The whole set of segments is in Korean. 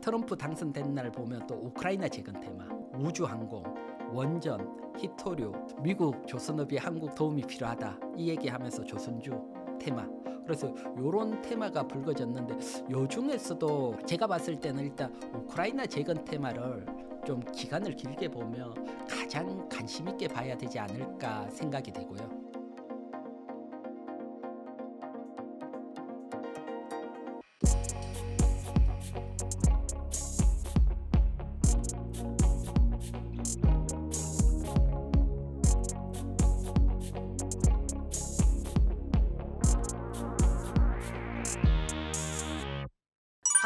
트럼프 당선된 날 보면 또 우크라이나 재건 테마, 우주항공, 원전, 히토류, 미국 조선업이 한국 도움이 필요하다 이 얘기하면서 조선주 테마. 그래서 이런 테마가 불거졌는데 요 중에서도 제가 봤을 때는 일단 우크라이나 재건 테마를 좀 기간을 길게 보면 가장 관심 있게 봐야 되지 않을까 생각이 되고요.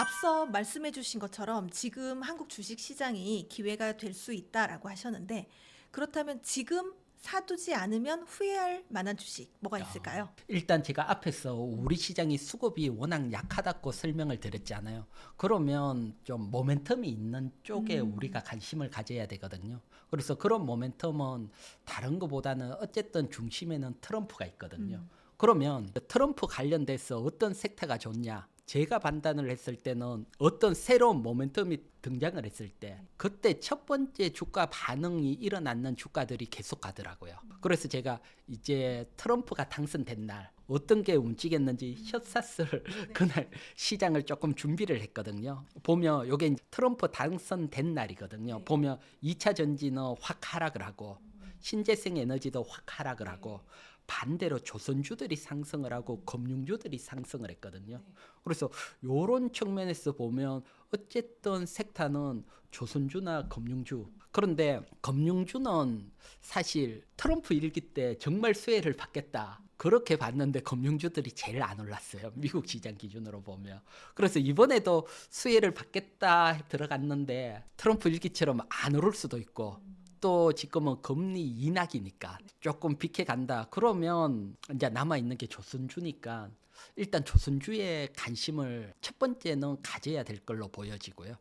앞서 말씀해 주신 것처럼 지금 한국 주식 시장이 기회가 될 수 있다라고 하셨는데, 그렇다면 지금 사두지 않으면 후회할 만한 주식 뭐가 있을까요? 일단 제가 앞에서 우리 시장이 수급이 워낙 약하다고 설명을 드렸잖아요. 그러면 좀 모멘텀이 있는 쪽에 우리가 관심을 가져야 되거든요. 그래서 그런 모멘텀은 다른 것보다는 어쨌든 중심에는 트럼프가 있거든요. 그러면 트럼프 관련돼서 어떤 섹터가 좋냐? 제가 판단을 했을 때는 어떤 새로운 모멘텀이 등장을 했을 때 그때 첫 번째 주가 반응이 일어나는 주가들이 계속 가더라고요. 그래서 제가 이제 트럼프가 당선된 날 어떤 게 움직였는지 셔츠를 그날 시장을 조금 준비를 했거든요. 보면 이게 트럼프 당선된 날이거든요. 보면 2차 전지는 확 하락을 하고 신재생 에너지도 확 하락을 하고 반대로 조선주들이 상승을 하고 금융주들이 상승을 했거든요. 그래서 이런 측면에서 보면 어쨌든 섹터는 조선주나 금융주. 그런데 금융주는 사실 트럼프 일기 때 정말 수혜를 받겠다. 그렇게 봤는데 금융주들이 제일 안 올랐어요. 미국 시장 기준으로 보면. 그래서 이번에도 수혜를 받겠다 들어갔는데 트럼프 일기처럼 안 오를 수도 있고 또 지금은 금리 인하기니까 조금 비켜간다. 그러면 이제 남아있는 게 조선주니까 일단 조선주에 관심을 첫 번째는 가져야 될 걸로 보여지고요.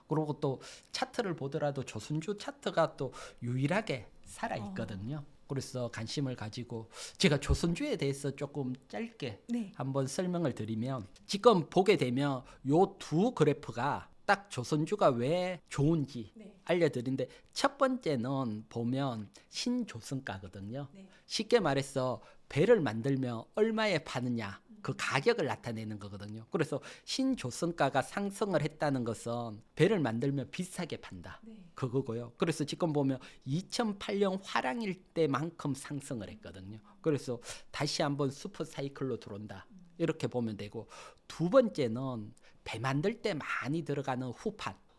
그리고 또 차트를 보더라도 조선주 차트가 또 유일하게 살아있거든요. 그래서 관심을 가지고 제가 조선주에 대해서 조금 짧게 네. 한번 설명을 드리면 지금 보게 되면 요 두 그래프가 딱 조선주가 왜 좋은지 알려드린데 첫 번째는 보면 신조선가거든요. 쉽게 말해서 배를 만들면 얼마에 파느냐 그 가격을 나타내는 거거든요. 그래서 신조선가가 상승을 했다는 것은 배를 만들면 비싸게 판다. 그거고요. 그래서 지금 보면 2008년 화랑일 때만큼 상승을 했거든요. 그래서 다시 한번 슈퍼 사이클로 들어온다. 이렇게 보면 되고 두 번째는 배 만들 때 많이 들어가는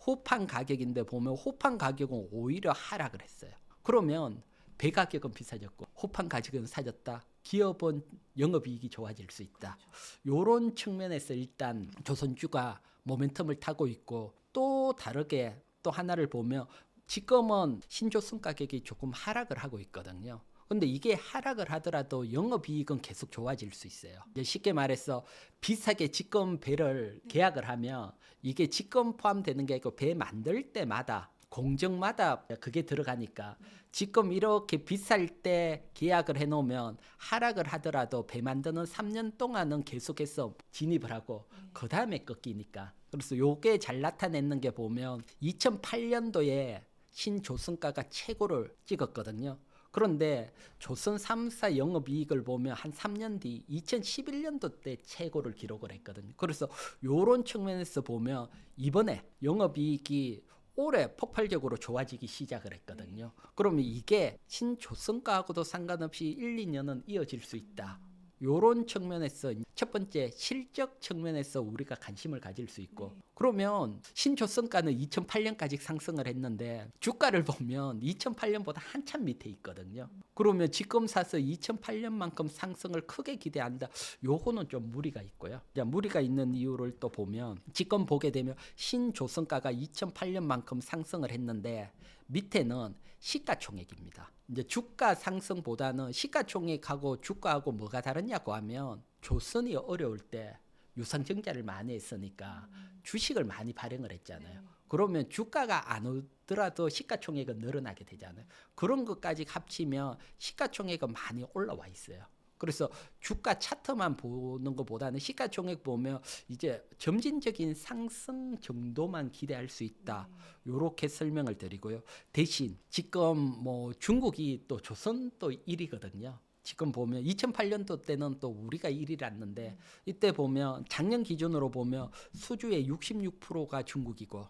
호판 가격인데 보면 호판 가격은 오히려 하락을 했어요. 그러면 배 가격은 비싸졌고 호판 가격은 싸졌다. 기업은 영업이익이 좋아질 수 있다. 이런 측면에서 일단 조선주가 모멘텀을 타고 있고 또 다르게 또 하나를 보면 지금은 신조선 가격이 조금 하락을 하고 있거든요. 근데 이게 하락을 하더라도 영업이익은 계속 좋아질 수 있어요. 쉽게 말해서 비싸게 직권 배를 계약을 하면 이게 직권 포함되는 게 아니고 배 만들 때마다 공정마다 그게 들어가니까 지금 이렇게 비쌀 때 계약을 해놓으면 하락을 하더라도 배 만드는 3년 동안은 계속해서 진입을 하고 그 다음에 꺾이니까. 그래서 요게 잘 나타내는 게 보면 2008년도에 신조선가가 최고를 찍었거든요. 그런데 조선 3사 영업이익을 보면 한 3년 뒤 2011년도 때 최고를 기록을 했거든요. 그래서 이런 측면에서 보면 이번에 영업이익이 올해 폭발적으로 좋아지기 시작을 했거든요. 그러면 이게 신조선가하고도 상관없이 1, 2년은 이어질 수 있다. 요런 측면에서 첫 번째 실적 측면에서 우리가 관심을 가질 수 있고 그러면 신조선가는 2008년까지 상승을 했는데 주가를 보면 2008년보다 한참 밑에 있거든요. 그러면 지금 사서 2008년만큼 상승을 크게 기대한다. 요거는 좀 무리가 있고요. 무리가 있는 이유를 또 보면 지금 보게 되면 신조선가가 2008년만큼 상승을 했는데 밑에는 시가총액입니다. 이제 주가 상승보다는 시가총액하고 주가하고 뭐가 다르냐고 하면 조선이 어려울 때 유상증자를 많이 했으니까 주식을 많이 발행을 했잖아요. 그러면 주가가 안 오더라도 시가총액은 늘어나게 되잖아요. 그런 것까지 합치면 시가총액은 많이 올라와 있어요. 그래서 주가 차트만 보는 것보다는 시가총액 보면 이제 점진적인 상승 정도만 기대할 수 있다. 요렇게 설명을 드리고요. 대신 지금 뭐 중국이 또 조선 또 1위거든요. 지금 보면 2008년도 때는 또 우리가 1위랐는데 이때 보면 작년 기준으로 보면 수주의 66%가 중국이고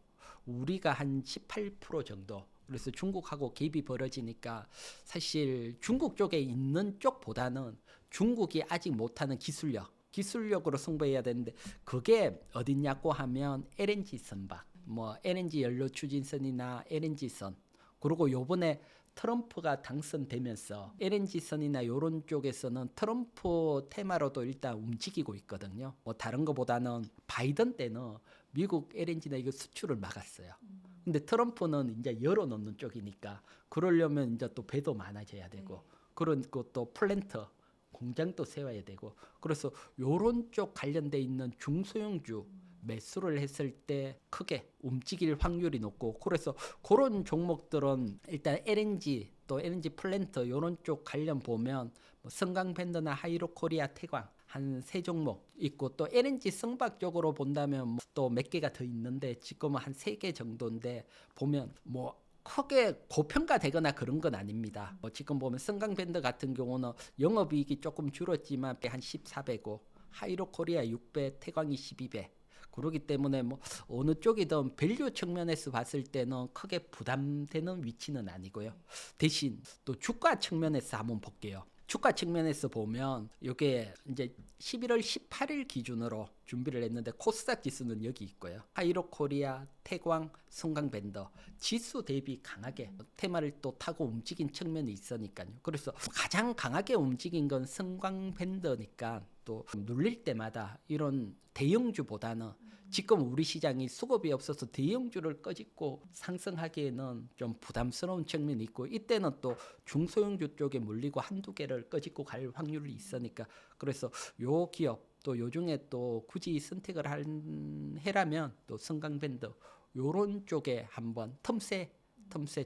우리가 한 18% 정도. 그래서 중국하고 갭이 벌어지니까 사실 중국 쪽에 있는 쪽보다는 중국이 아직 못하는 기술력으로 승부해야 되는데 그게 어딨냐고 하면 LNG 선박, 뭐 LNG 연료 추진선이나 LNG 선. 그리고 요번에 트럼프가 당선되면서 LNG 선이나 요런 쪽에서는 트럼프 테마로도 일단 움직이고 있거든요. 뭐 다른 거보다는 바이든 때는 미국 LNG나 이거 수출을 막았어요. 근데 트럼프는 이제 열어놓는 쪽이니까 그러려면 이제 또 배도 많아져야 되고 그런 것도 플랜트 공장도 세워야 되고 그래서 요런 쪽 관련돼 있는 중소형주 매수를 했을 때 크게 움직일 확률이 높고 그래서 그런 종목들은 일단 LNG 또 LNG 플랜트 요런 쪽 관련 보면 뭐 성강밴드나 하이로코리아 태광 한 세 종목 있고 또 LNG 승박 쪽으로 본다면 또 몇 개가 더 있는데 지금은 한 세 개 정도인데 보면 뭐 크게 고평가되거나 그런 건 아닙니다. 뭐 지금 보면 성강밴드 같은 경우는 영업이익이 조금 줄었지만 한 14배고 하이로코리아 6배, 태광이 12배. 그렇기 때문에 뭐 어느 쪽이든 밸류 측면에서 봤을 때는 크게 부담되는 위치는 아니고요. 대신 또 주가 측면에서 한번 볼게요. 주가 측면에서 보면 이게 이제 11월 18일 기준으로 준비를 했는데 코스닥 지수는 여기 있고요. 하이로코리아, 태광, 성강밴드 지수 대비 강하게 테마를 또 타고 움직인 측면이 있으니까요. 그래서 가장 강하게 움직인 건 성강밴드니까 또 눌릴 때마다 이런 대형주보다는 지금 우리 시장이 수급이 없어서 대형주를 꺼짓고 상승하기에는 좀 부담스러운 측면이 있고 이때는 또 중소형주 쪽에 물리고 한두 개를 꺼짓고 갈 확률이 있으니까 그래서 요 기업 또 요중에 또 굳이 선택을 해라면 또 성강밴드 요런 쪽에 한번 틈새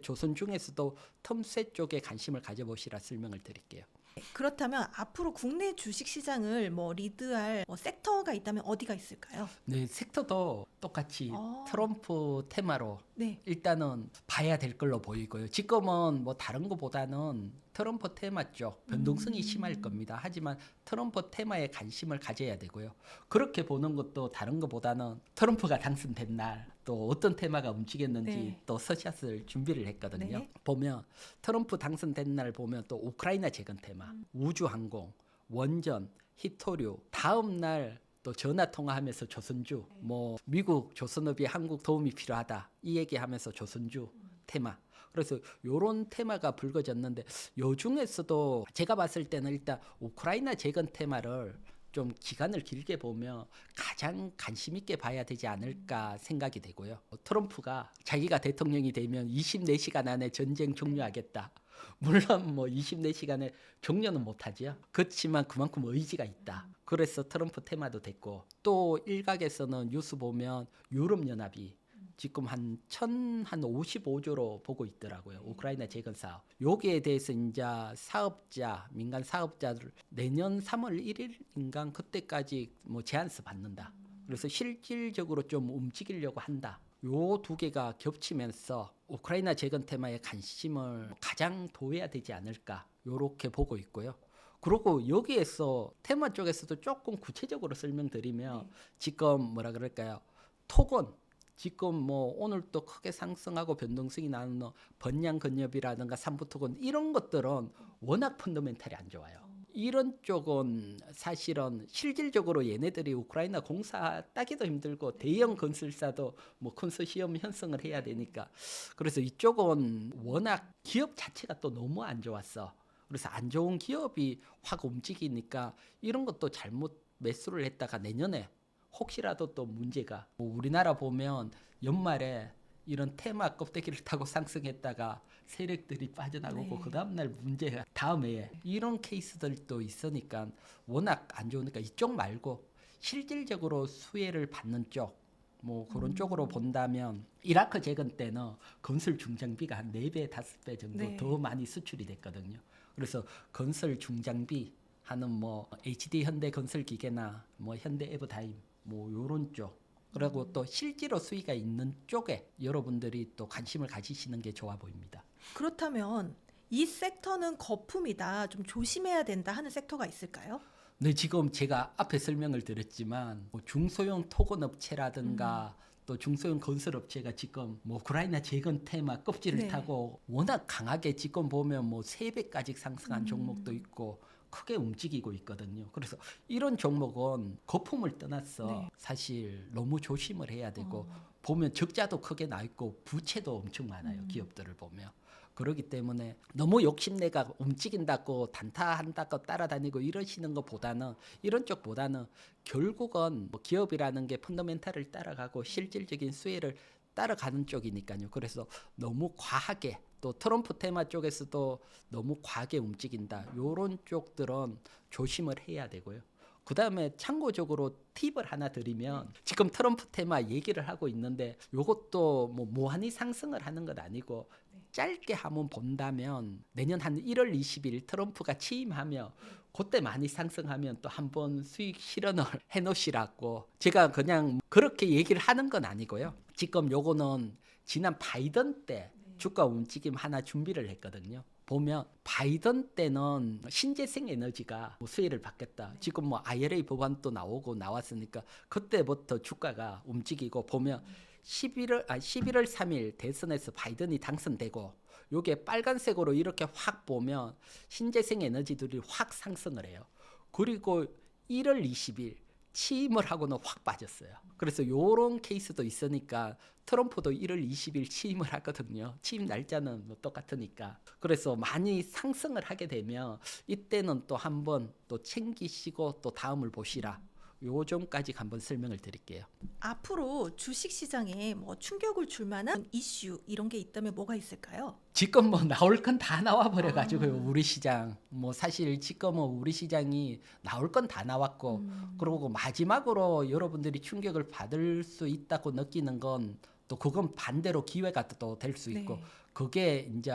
조선 중에서도 틈새 쪽에 관심을 가져보시라 설명을 드릴게요. 그렇다면 앞으로 국내 주식 시장을 뭐 리드할 뭐 섹터가 있다면 어디가 있을까요? 네, 섹터도 똑같이 트럼프 테마로 네. 일단은 봐야 될 걸로 보이고요. 지금은 뭐 다른 것보다는 트럼프 테마 쪽 변동성이 심할 겁니다. 하지만 트럼프 테마에 관심을 가져야 되고요. 그렇게 보는 것도 다른 것보다는 트럼프가 당선된 날 또 어떤 테마가 움직였는지 네. 또 서샷을 준비를 했거든요. 네. 보면 트럼프 당선된 날 보면 또 우크라이나 재건 테마, 우주항공, 원전, 히토류 다음 날 또 전화 통화하면서 조선주 뭐 미국 조선업이 한국 도움이 필요하다 이 얘기하면서 조선주 테마 그래서 요런 테마가 불거졌는데 요 중에서도 제가 봤을 때는 일단 우크라이나 재건 테마를 좀 기간을 길게 보면 가장 관심 있게 봐야 되지 않을까 생각이 되고요. 트럼프가 자기가 대통령이 되면 24시간 안에 전쟁 종료하겠다. 물론 뭐 24시간에 종료는 못하죠. 그렇지만 그만큼 의지가 있다. 그래서 트럼프 테마도 됐고 또 일각에서는 뉴스 보면 유럽연합이 지금 한 1,055조로 보고 있더라고요. 우크라이나 재건 사업. 여기에 대해서 이제 사업자, 민간 사업자들 내년 3월 1일인가 그때까지 뭐 제안서 받는다. 그래서 실질적으로 좀 움직이려고 한다. 요 두 개가 겹치면서 우크라이나 재건 테마에 관심을 가장 둬야 되지 않을까 요렇게 보고 있고요. 그리고 여기에서 테마 쪽에서도 조금 구체적으로 설명드리면 지금 뭐라 그럴까요? 토건 지금 뭐 오늘 또 크게 상승하고 변동성이 나는 번양건협이라든가 삼부토건 이런 것들은 워낙 펀더멘탈이 안 좋아요. 이런 쪽은 사실은 실질적으로 얘네들이 우크라이나 공사 따기도 힘들고 대형 건설사도 뭐 컨소시엄 형성을 해야 되니까 그래서 이쪽은 워낙 기업 자체가 또 너무 안 좋았어. 그래서 안 좋은 기업이 확 움직이니까 이런 것도 잘못 매수를 했다가 내년에 혹시라도 또 문제가 뭐 우리나라 보면 연말에 이런 테마 껍데기를 타고 상승했다가 세력들이 빠져나오고 그 다음날 문제가 다음 해에 이런 케이스들도 있으니까 워낙 안 좋으니까 이쪽 말고 실질적으로 수혜를 받는 쪽 뭐 그런 쪽으로 본다면 이라크 재건 때는 건설 중장비가 한 4배, 5배 정도 더 많이 수출이 됐거든요. 그래서 건설 중장비 하는 뭐 HD 현대건설기계나 뭐 현대에버다임 뭐 요런 쪽 그리고 또 실제로 수위가 있는 쪽에 여러분들이 또 관심을 가지시는 게 좋아 보입니다. 그렇다면 이 섹터는 거품이다, 좀 조심해야 된다 하는 섹터가 있을까요? 네, 지금 제가 앞에 설명을 드렸지만 뭐 중소형 토건업체라든가 또 중소형 건설업체가 지금 뭐 우크라이나 재건 테마 껍질을 네. 타고 워낙 강하게 지금 보면 뭐 3배까지 상승한 종목도 있고 크게 움직이고 있거든요. 그래서 이런 종목은 거품을 떠나서 네. 사실 너무 조심을 해야 되고 보면 적자도 크게 나 있고 부채도 엄청 많아요. 기업들을 보면. 그렇기 때문에 너무 욕심내가 움직인다고 단타한다고 따라다니고 이러시는 것보다는 이런 쪽보다는 결국은 뭐 기업이라는 게 펀더멘탈을 따라가고 실질적인 수혜를 따라가는 쪽이니까요. 그래서 너무 과하게 또 트럼프 테마 쪽에서도 너무 과하게 움직인다. 요런 쪽들은 조심을 해야 되고요. 그 다음에 참고적으로 팁을 하나 드리면 지금 트럼프 테마 얘기를 하고 있는데 요것도 뭐 무한히 상승을 하는 건 아니고 짧게 한번 본다면 내년 한 1월 20일 트럼프가 취임하며 그때 많이 상승하면 또 한번 수익 실현을 해놓으시라고 제가 그냥 그렇게 얘기를 하는 건 아니고요. 지금 요거는 지난 바이든 때 주가 움직임 하나 준비를 했거든요. 보면 바이든 때는 신재생 에너지가 뭐 수혜를 받겠다. 지금 뭐 IRA 법안도 나오고 나왔으니까 그때부터 주가가 움직이고 보면 11월 3일 대선에서 바이든이 당선되고 요게 빨간색으로 이렇게 확 보면 신재생 에너지들이 확 상승을 해요. 그리고 1월 20일 취임을 하고는 확 빠졌어요. 그래서 요런 케이스도 있으니까 트럼프도 1월 20일 취임을 하거든요. 취임 날짜는 뭐 똑같으니까. 그래서 많이 상승을 하게 되면 이때는 또 한번 또 챙기시고 또 다음을 보시라. 요 점까지 한번 설명을 드릴게요. 앞으로 주식 시장에 뭐 충격을 줄 만한 이슈 이런 게 있다면 뭐가 있을까요? 지금 뭐 나올 건 다 나와 버려 가지고요. 우리 시장 뭐 사실 지금은 우리 시장이 나올 건 다 나왔고 그리고 마지막으로 여러분들이 충격을 받을 수 있다고 느끼는 건 또 그건 반대로 기회가 또 될 수 있고 네. 그게 이제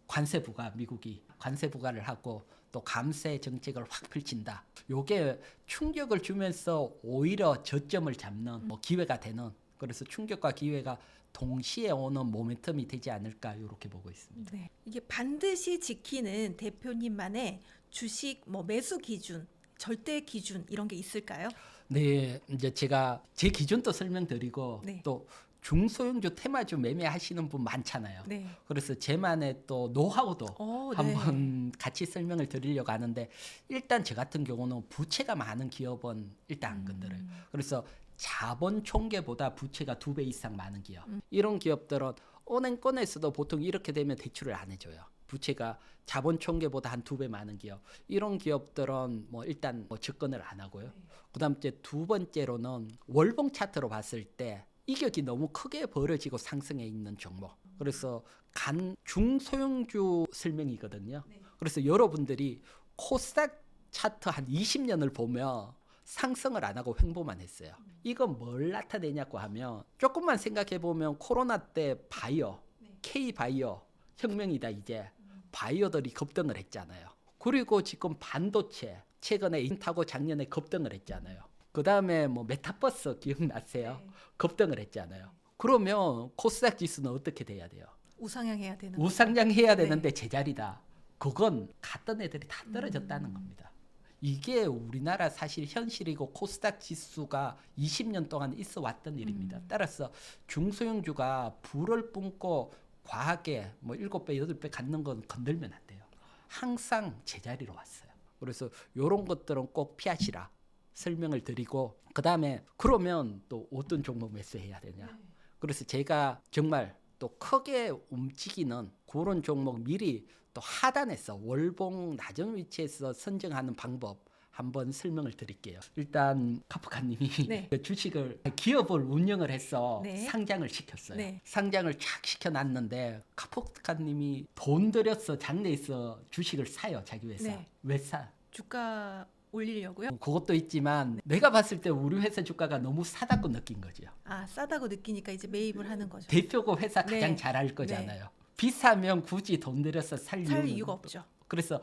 관세 부과 미국이 관세 부과를 하고 또 감세 정책을 확 펼친다. 요게 충격을 주면서 오히려 저점을 잡는 뭐 기회가 되는 그래서 충격과 기회가 동시에 오는 모멘텀이 되지 않을까 이렇게 보고 있습니다. 네. 이게 반드시 지키는 대표님만의 주식 뭐 매수 기준, 절대 기준 이런 게 있을까요? 네, 이제 제가 제 기준도 설명드리고 네. 또 중소형주 테마주 매매하시는 분 많잖아요. 네. 그래서 제만의 또 노하우도 네. 한번 같이 설명을 드리려고 하는데 일단 저 같은 경우는 부채가 많은 기업은 일단 안 건드려요. 그래서 자본 총계보다 부채가 2배 이상 많은 기업. 이런 기업들은 은행권에서도 보통 이렇게 되면 대출을 안 해줘요. 부채가 자본 총계보다 한 2배 많은 기업. 이런 기업들은 뭐 일단 뭐 접근을 안 하고요. 그다음 이제 두 번째로는 월봉 차트로 봤을 때 이격이 너무 크게 벌어지고 상승해 있는 종목. 그래서 간 중소형주 설명이거든요. 그래서 여러분들이 코스닥 차트 한 20년을 보면 상승을 안 하고 횡보만 했어요. 이건 뭘 나타내냐고 하면 조금만 생각해 보면 코로나 때 바이오, K바이오 혁명이다 이제 바이오들이 급등을 했잖아요. 그리고 지금 반도체 최근에 인타고 작년에 급등을 했잖아요. 그 다음에 뭐 메타버스 기억나세요? 급등을 했잖아요. 그러면 코스닥 지수는 어떻게 돼야 돼요? 우상향해야 되는 우상향해야 네. 되는데 제자리다. 그건 갔던 애들이 다 떨어졌다는 겁니다. 이게 우리나라 사실 현실이고 코스닥 지수가 20년 동안 있어 왔던 일입니다. 따라서 중소형주가 불을 뿜고 과하게 뭐 7배, 8배 갖는 건 건들면 안 돼요. 항상 제자리로 왔어요. 그래서 이런 것들은 꼭 피하시라 설명을 드리고 그다음에 그러면 또 어떤 종목 매수해야 되냐. 그래서 제가 정말 또 크게 움직이는 그런 종목 미리 또 하단에서 월봉 낮은 위치에서 선정하는 방법 한번 설명을 드릴게요. 일단 카프카님이 네. 주식을 기업을 운영을 해서 네. 상장을 시켰어요. 네. 상장을 쫙 시켜놨는데 카프카님이 돈 들여서 장내에서 주식을 사요. 자기 회사. 네. 왜 사? 주가 올리려고요? 그것도 있지만 내가 봤을 때 우리 회사 주가가 너무 싸다고 느낀 거죠. 아, 싸다고 느끼니까 이제 매입을 하는 거죠. 대표고 회사 가장 네. 잘 알 거잖아요. 비싸면 굳이 돈 들여서 살 살 이유는 이유가 없죠. 그래서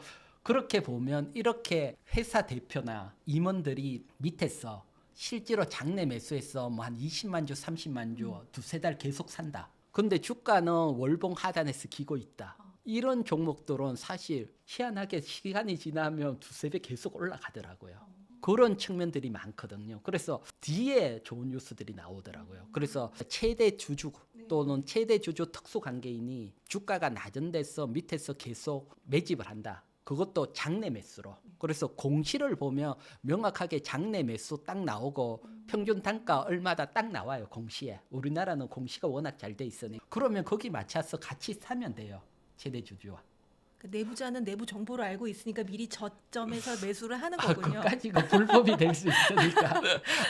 그렇게 보면 이렇게 회사 대표나 임원들이 밑에서 실제로 장내 매수해서 뭐 한 20만 주, 30만 주 두세 달 계속 산다. 근데 주가는 월봉 하단에서 기고 있다. 이런 종목들은 사실 희한하게 시간이 지나면 두세 배 계속 올라가더라고요. 그런 측면들이 많거든요. 그래서 뒤에 좋은 뉴스들이 나오더라고요. 그래서 최대 주주 또는 최대 주주 특수 관계인이 주가가 낮은 데서 밑에서 계속 매집을 한다. 그것도 장내 매수로. 그래서 공시를 보면 명확하게 장내 매수 딱 나오고 평균 단가 얼마다 딱 나와요. 공시에. 우리나라는 공시가 워낙 잘 돼 있으니. 그러면 거기 맞춰서 같이 사면 돼요. 최대 주주와. 그 내부자는 내부 정보를 알고 있으니까 미리 저점에서 매수를 하는 거군요. 그까지가 불법이 될 수 있으니까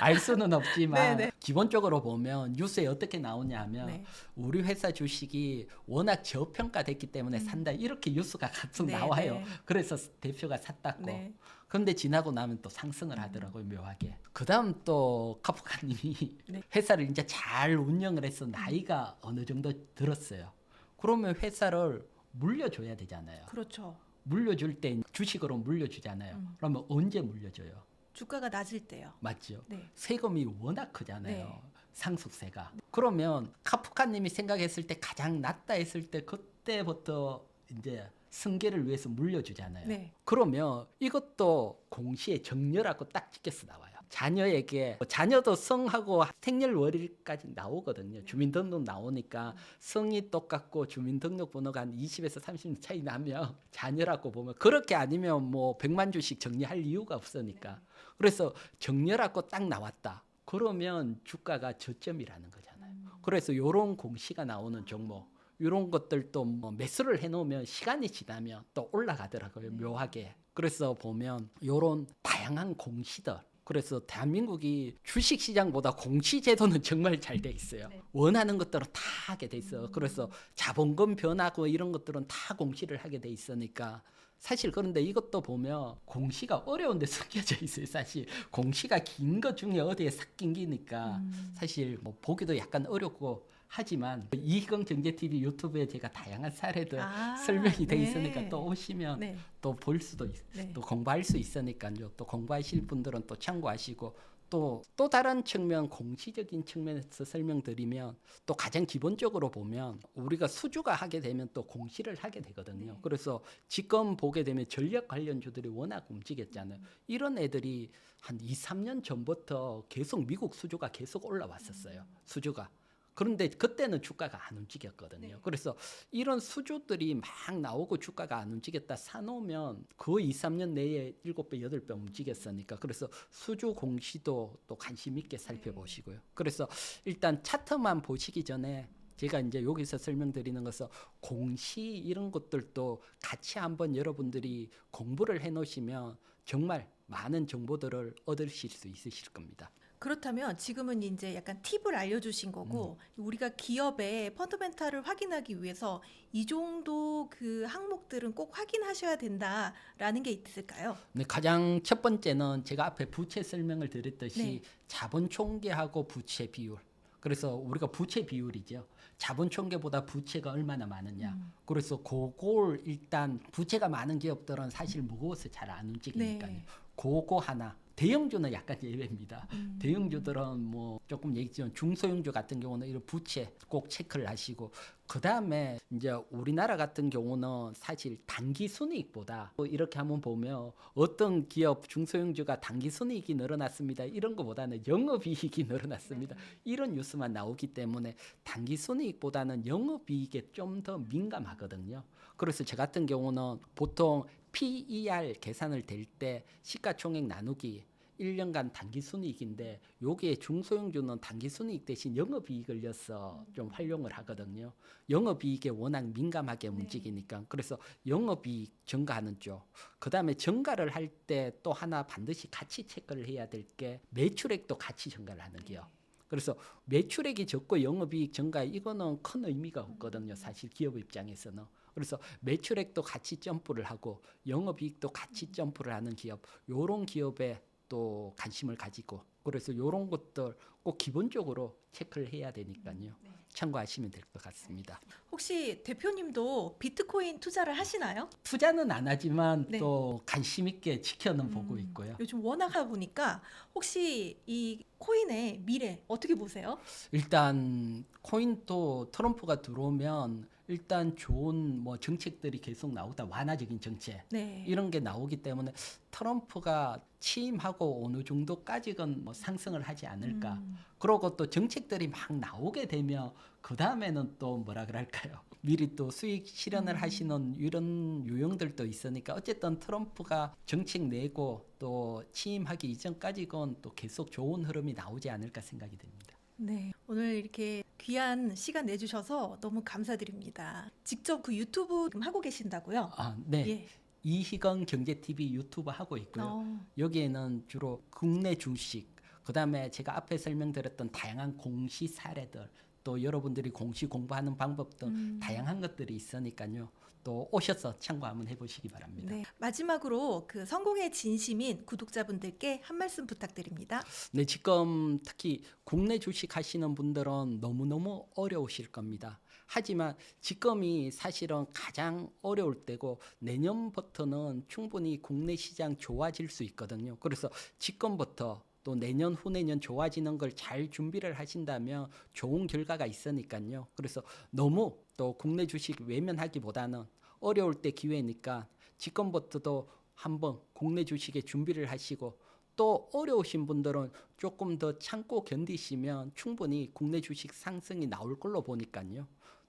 알 수는 없지만 네네. 기본적으로 보면 뉴스에 어떻게 나오냐 하면 네. 우리 회사 주식이 워낙 저평가됐기 때문에 산다 이렇게 뉴스가 가끔 네, 나와요. 네. 그래서 대표가 샀다고. 네. 그런데 지나고 나면 또 상승을 하더라고요. 묘하게. 그다음 또 카프카님이 네. 회사를 이제 잘 운영을 해서 나이가 어느 정도 들었어요. 그러면 회사를 물려줘야 되잖아요. 그렇죠. 물려줄 때 주식으로 물려주잖아요. 그러면 언제 물려줘요? 주가가 낮을 때요. 맞죠? 네. 세금이 워낙 크잖아요. 네. 상속세가. 그러면 카프카님이 생각했을 때 가장 낮다 했을 때 그때부터 이제 승계를 위해서 물려주잖아요. 네. 그러면 이것도 공시에 정렬하고 딱 찍혀서 나와요. 자녀에게 자녀도 성하고 생년월일까지 나오거든요. 주민등록 나오니까 성이 똑같고 주민등록번호가 한 20에서 30년 차이 나면 자녀라고 보면 그렇게 아니면 뭐 100만 주씩 정리할 이유가 없으니까. 그래서 정렬하고 딱 나왔다. 그러면 주가가 저점이라는 거잖아요. 그래서 이런 공시가 나오는 종목 이런 것들도 뭐 매수를 해놓으면 시간이 지나면 또 올라가더라고요. 묘하게. 그래서 보면 이런 다양한 공시들 그래서 대한민국이 주식시장보다 공시제도는 정말 잘 돼 있어요. 원하는 것들은 다 하게 돼 있어요. 그래서 자본금 변하고 이런 것들은 다 공시를 하게 돼 있으니까 사실 그런데 이것도 보면 공시가 어려운 데 섞여져 있어요. 사실 공시가 긴 것 중에 어디에 섞인 기니까 사실 뭐 보기도 약간 어렵고 하지만 이희경 경제TV 유튜브에 제가 다양한 사례들 설명이 돼 네. 있으니까 또 오시면 네. 또 볼 수도 네. 또 공부할 수 있으니까요. 또 공부하실 분들은 또 참고하시고 또 다른 측면 공시적인 측면에서 설명드리면 또 가장 기본적으로 보면 우리가 수주가 하게 되면 또 공시를 하게 되거든요. 네. 그래서 지금 보게 되면 전력 관련주들이 워낙 움직였잖아요. 이런 애들이 한 2, 3년 전부터 계속 미국 수주가 계속 올라왔었어요. 수주가. 그런데 그때는 주가가 안 움직였거든요. 네. 그래서 이런 수주들이 막 나오고 주가가 안 움직였다 사놓으면 그 2, 3년 내에 7배, 8배 움직였으니까 그래서 수주 공시도 또 관심 있게 살펴보시고요. 그래서 일단 차트만 보시기 전에 제가 이제 여기서 설명드리는 것은 공시 이런 것들도 같이 한번 여러분들이 공부를 해놓으시면 정말 많은 정보들을 얻으실 수 있으실 겁니다. 그렇다면 지금은 이제 약간 팁을 알려주신 거고 우리가 기업의 펀더멘탈을 확인하기 위해서 이 정도 그 항목들은 꼭 확인하셔야 된다라는 게 있을까요? 네, 가장 첫 번째는 제가 앞에 부채 설명을 드렸듯이 네. 자본 총계하고 부채 비율. 그래서 우리가 부채 비율이죠. 자본 총계보다 부채가 얼마나 많으냐. 그래서 그걸 일단 부채가 많은 기업들은 사실 무거워서 잘 안 움직이니까요. 네. 그거 하나. 대형주는 약간 예외입니다. 대형주들은 뭐 조금 얘기했지만 중소형주 같은 경우는 이런 부채 꼭 체크를 하시고 그 다음에 이제 우리나라 같은 경우는 사실 단기 순이익보다 뭐 이렇게 한번 보면 어떤 기업 중소형주가 단기 순이익이 늘어났습니다. 이런 것보다는 영업이익이 늘어났습니다. 이런 뉴스만 나오기 때문에 단기 순이익보다는 영업이익에 좀 더 민감하거든요. 그래서 저 같은 경우는 보통 PER 계산을 될 때 시가총액 나누기 1년간 단기 순이익인데 여기에 중소형주는 단기 순이익 대신 영업이익을 넣어서 좀 활용을 하거든요. 영업이익에 워낙 민감하게 움직이니까 그래서 영업이익 증가하는 쪽. 그다음에 증가를 할 때 또 하나 반드시 같이 체크를 해야 될 게 매출액도 같이 증가를 하는 기업. 그래서 매출액이 적고 영업이익 증가 이거는 큰 의미가 없거든요. 사실 기업 입장에서는. 그래서 매출액도 같이 점프를 하고 영업이익도 같이 점프를 하는 기업 요런 기업에 또 관심을 가지고 그래서 요런 것들 꼭 기본적으로 체크를 해야 되니까요. 참고하시면 될 것 같습니다. 혹시 대표님도 비트코인 투자를 하시나요? 투자는 안 하지만 네. 또 관심 있게 지켜는 보고 있고요. 요즘 워낙 하다 보니까 혹시 이 코인의 미래 어떻게 보세요? 일단 코인도 트럼프가 들어오면 일단 좋은 뭐 정책들이 계속 나오다, 완화적인 정책 네. 이런 게 나오기 때문에 트럼프가 취임하고 어느 정도까지건 뭐 상승을 하지 않을까. 그러고 또 정책들이 막 나오게 되면 그 다음에는 또 뭐라 그럴까요? 미리 또 수익 실현을 하시는 이런 유형들도 있으니까 어쨌든 트럼프가 정책 내고 또 취임하기 이전까지건 또 계속 좋은 흐름이 나오지 않을까 생각이 됩니다. 네. 오늘 이렇게 귀한 시간 내주셔서 너무 감사드립니다. 직접 그 유튜브 지금 하고 계신다고요? 아, 네. 예. 이희건 경제TV 유튜브 하고 있고요. 어. 여기에는 주로 국내 주식, 그다음에 제가 앞에 설명드렸던 다양한 공시 사례들, 또 여러분들이 공시 공부하는 방법 등 다양한 것들이 있으니까요. 또 오셔서 참고 한번 해보시기 바랍니다. 네. 마지막으로 그 성공의 진심인 구독자분들께 한 말씀 부탁드립니다. 네, 지금 특히 국내 주식 하시는 분들은 너무너무 어려우실 겁니다. 하지만 지금이 사실은 가장 어려울 때고 내년부터는 충분히 국내 시장 좋아질 수 있거든요. 그래서 지금부터 또 내년 후내년 좋아지는 걸 잘 준비를 하신다면 좋은 결과가 있으니까요. 그래서 너무 또 국내 주식 외면하기보다는 어려울 때 기회니까 지금부터도 한번 국내 주식에 준비를 하시고 또 어려우신 분들은 조금 더 참고 견디시면 충분히 국내 주식 상승이 나올 걸로 보니까요.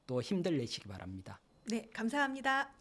또 힘들 내시기 바랍니다. 네, 감사합니다.